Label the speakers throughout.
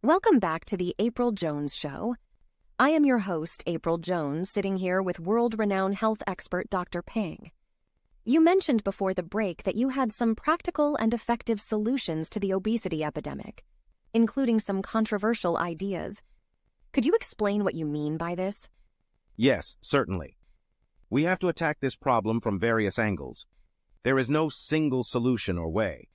Speaker 1: Welcome back to the April Jones Show. I am your host, April Jones, sitting here with world-renowned health expert Dr. Ping. You mentioned before the break that you had some practical and effective solutions to the obesity epidemic, including some controversial ideas. Could you explain what you mean by this?
Speaker 2: Yes, certainly. We have to attack this problem from various angles. There is no single solution or way.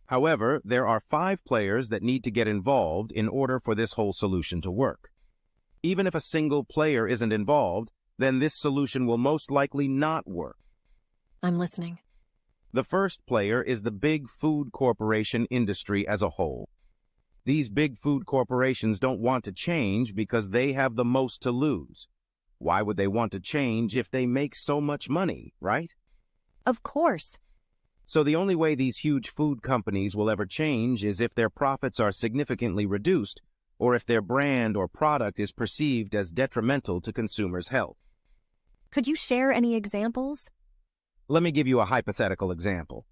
Speaker 2: However, there are 5 players that need to get involved in order for this whole solution to work. Even if a single player isn't involved, then this solution will most likely not work.
Speaker 1: I'm listening.
Speaker 2: The first player is the big food corporation industry as a whole. These big food corporations don't want to change because they have the most to lose. Why would they want to change if they make so much money, right?
Speaker 1: Of course.
Speaker 2: So the only way these huge food companies will ever change is if their profits are significantly reduced or if their brand or product is perceived as detrimental to consumers' health.
Speaker 1: Could you share any examples?
Speaker 2: Let me give you a hypothetical example.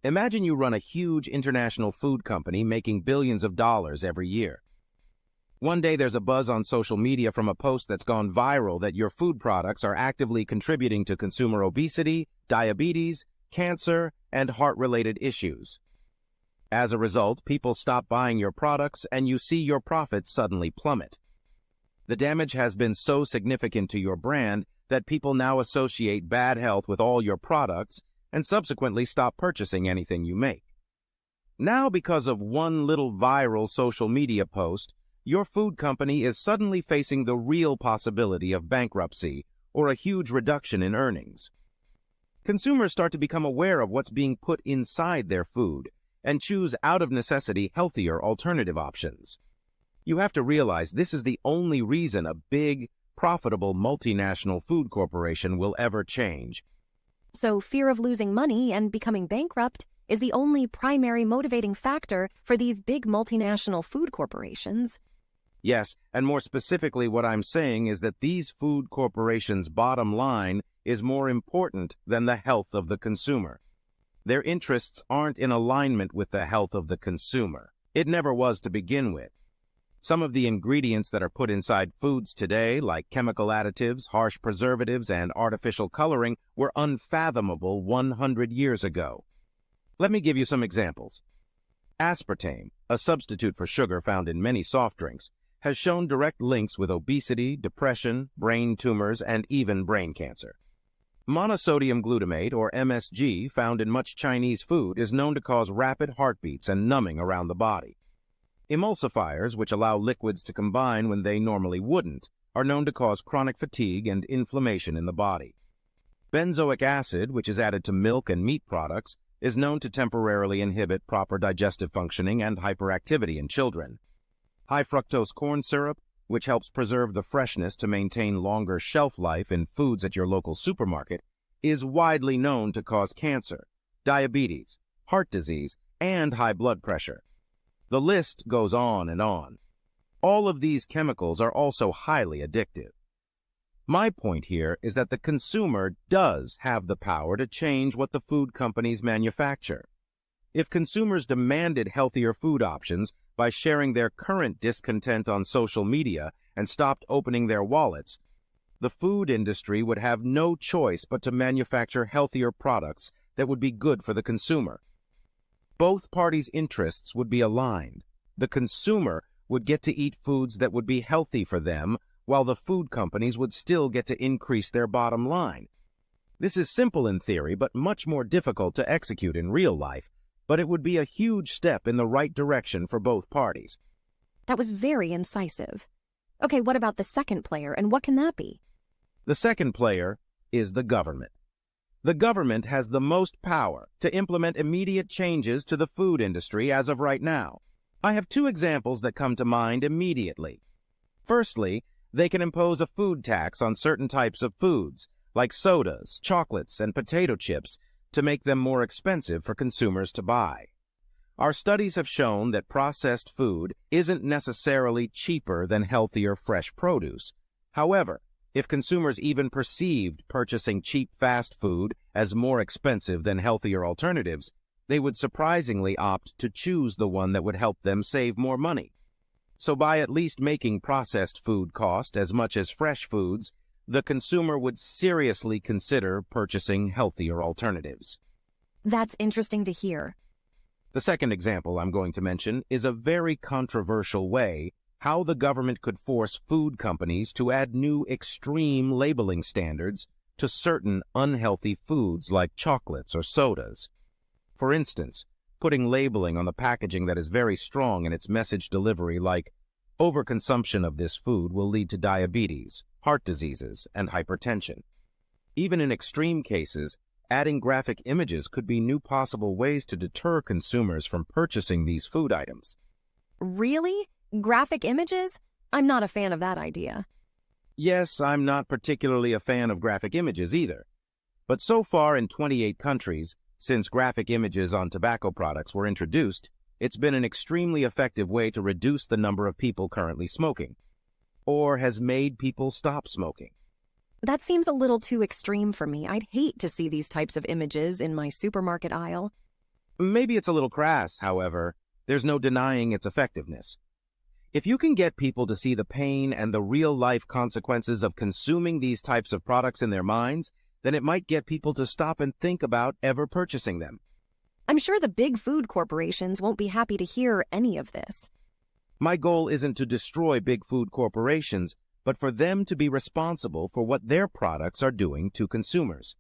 Speaker 2: Imagine you run a huge international food company making billions of dollars every year. One day there's a buzz on social media from a post that's gone viral that your food products are actively contributing to consumer obesity, diabetes, cancer, and heart-related issues. As a result, people stop buying your products and you see your profits suddenly plummet. The damage has been so significant to your brand that people now associate bad health with all your products and subsequently stop purchasing anything you make. Now, because of one little viral social media post, your food company is suddenly facing the real possibility of bankruptcy or a huge reduction in earnings. Consumers start to become aware of what's being put inside their food and choose out of necessity healthier alternative options. You have to realize this is the only reason a big, profitable multinational food corporation will ever change.
Speaker 1: So fear of losing money and becoming bankrupt is the only primary motivating factor for these big multinational food corporations.
Speaker 2: Yes, and more specifically what I'm saying is that these food corporations' bottom line is more important than the health of the consumer. Their interests aren't in alignment with the health of the consumer. It never was to begin with. Some of the ingredients that are put inside foods today, like chemical additives, harsh preservatives, and artificial coloring, were unfathomable 100 years ago. Let me give you some examples. Aspartame, a substitute for sugar found in many soft drinks, has shown direct links with obesity, depression, brain tumors, and even brain cancer. Monosodium glutamate, or MSG, found in much Chinese food, is known to cause rapid heartbeats and numbing around the body. Emulsifiers, which allow liquids to combine when they normally wouldn't, are known to cause chronic fatigue and inflammation in the body. Benzoic acid, which is added to milk and meat products, is known to temporarily inhibit proper digestive functioning and hyperactivity in children. High fructose corn syrup, which helps preserve the freshness to maintain longer shelf life in foods at your local supermarket, is widely known to cause cancer, diabetes, heart disease, and high blood pressure. The list goes on and on. All of these chemicals are also highly addictive. My point here is that the consumer does have the power to change what the food companies manufacture. If consumers demanded healthier food options by sharing their current discontent on social media and stopped opening their wallets, the food industry would have no choice but to manufacture healthier products that would be good for the consumer. Both parties' interests would be aligned. The consumer would get to eat foods that would be healthy for them, while the food companies would still get to increase their bottom line. This is simple in theory, but much more difficult to execute in real life, but it would be a huge step in the right direction for both parties.
Speaker 1: That was very incisive. Okay, what about the second player, and what can that be?
Speaker 2: The second player is the government. The government has the most power to implement immediate changes to the food industry as of right now. I have 2 examples that come to mind immediately. Firstly, they can impose a food tax on certain types of foods, like sodas, chocolates, and potato chips, to make them more expensive for consumers to buy. Our studies have shown that processed food isn't necessarily cheaper than healthier fresh produce. However, if consumers even perceived purchasing cheap fast food as more expensive than healthier alternatives, they would surprisingly opt to choose the one that would help them save more money. So by at least making processed food cost as much as fresh foods, the consumer would seriously consider purchasing healthier alternatives.
Speaker 1: That's interesting to hear.
Speaker 2: The second example I'm going to mention is a very controversial way how the government could force food companies to add new extreme labeling standards to certain unhealthy foods like chocolates or sodas. For instance, putting labeling on the packaging that is very strong in its message delivery, like overconsumption of this food will lead to diabetes, heart diseases, and hypertension. Even in extreme cases, adding graphic images could be new possible ways to deter consumers from purchasing these food items.
Speaker 1: Really? Graphic images? I'm not a fan of that idea.
Speaker 2: Yes, I'm not particularly a fan of graphic images either. But so far in 28 countries, since graphic images on tobacco products were introduced, it's been an extremely effective way to reduce the number of people currently smoking, or has made people stop smoking.
Speaker 1: That seems a little too extreme for me. I'd hate to see these types of images in my supermarket aisle.
Speaker 2: Maybe it's a little crass, however. There's no denying its effectiveness. If you can get people to see the pain and the real-life consequences of consuming these types of products in their minds, then it might get people to stop and think about ever purchasing them.
Speaker 1: I'm sure the big food corporations won't be happy to hear any of this.
Speaker 2: My goal isn't to destroy big food corporations, but for them to be responsible for what their products are doing to consumers.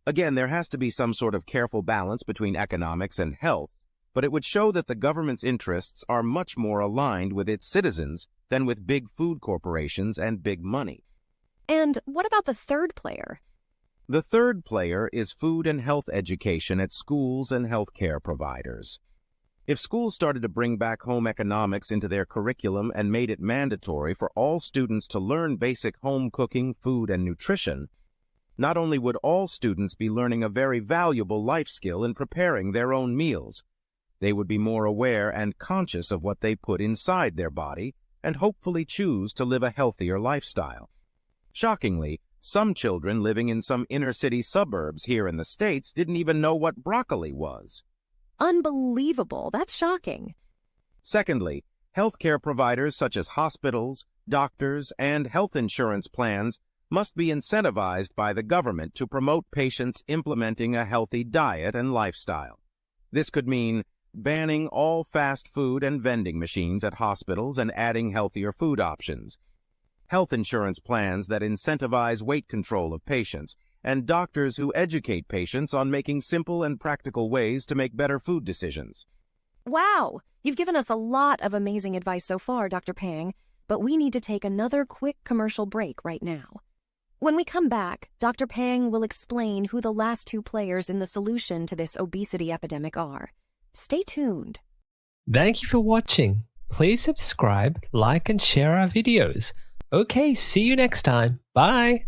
Speaker 2: Again, there has to be some sort of careful balance between economics and health, but it would show that the government's interests are much more aligned with its citizens than with big food corporations and big money.
Speaker 1: And what about the third player?
Speaker 2: The third player is food and health education at schools and healthcare providers. If schools started to bring back home economics into their curriculum and made it mandatory for all students to learn basic home cooking, food, and nutrition, not only would all students be learning a very valuable life skill in preparing their own meals, they would be more aware and conscious of what they put inside their body and hopefully choose to live a healthier lifestyle. Shockingly, some children living in some inner-city suburbs here in the States didn't even know what broccoli was.
Speaker 1: Unbelievable. That's shocking.
Speaker 2: Secondly, healthcare providers such as hospitals, doctors, and health insurance plans must be incentivized by the government to promote patients implementing a healthy diet and lifestyle. This could mean banning all fast food and vending machines at hospitals and adding healthier food options, health insurance plans that incentivize weight control of patients, and doctors who educate patients on making simple and practical ways to make better food decisions.
Speaker 1: Wow! You've given us a lot of amazing advice so far, Dr. Pang, but we need to take another quick commercial break right now. When we come back, Dr. Pang will explain who the last two players in the solution to this obesity epidemic are. Stay tuned.
Speaker 3: Thank you for watching. Please subscribe, like, and share our videos. Okay, see you next time. Bye!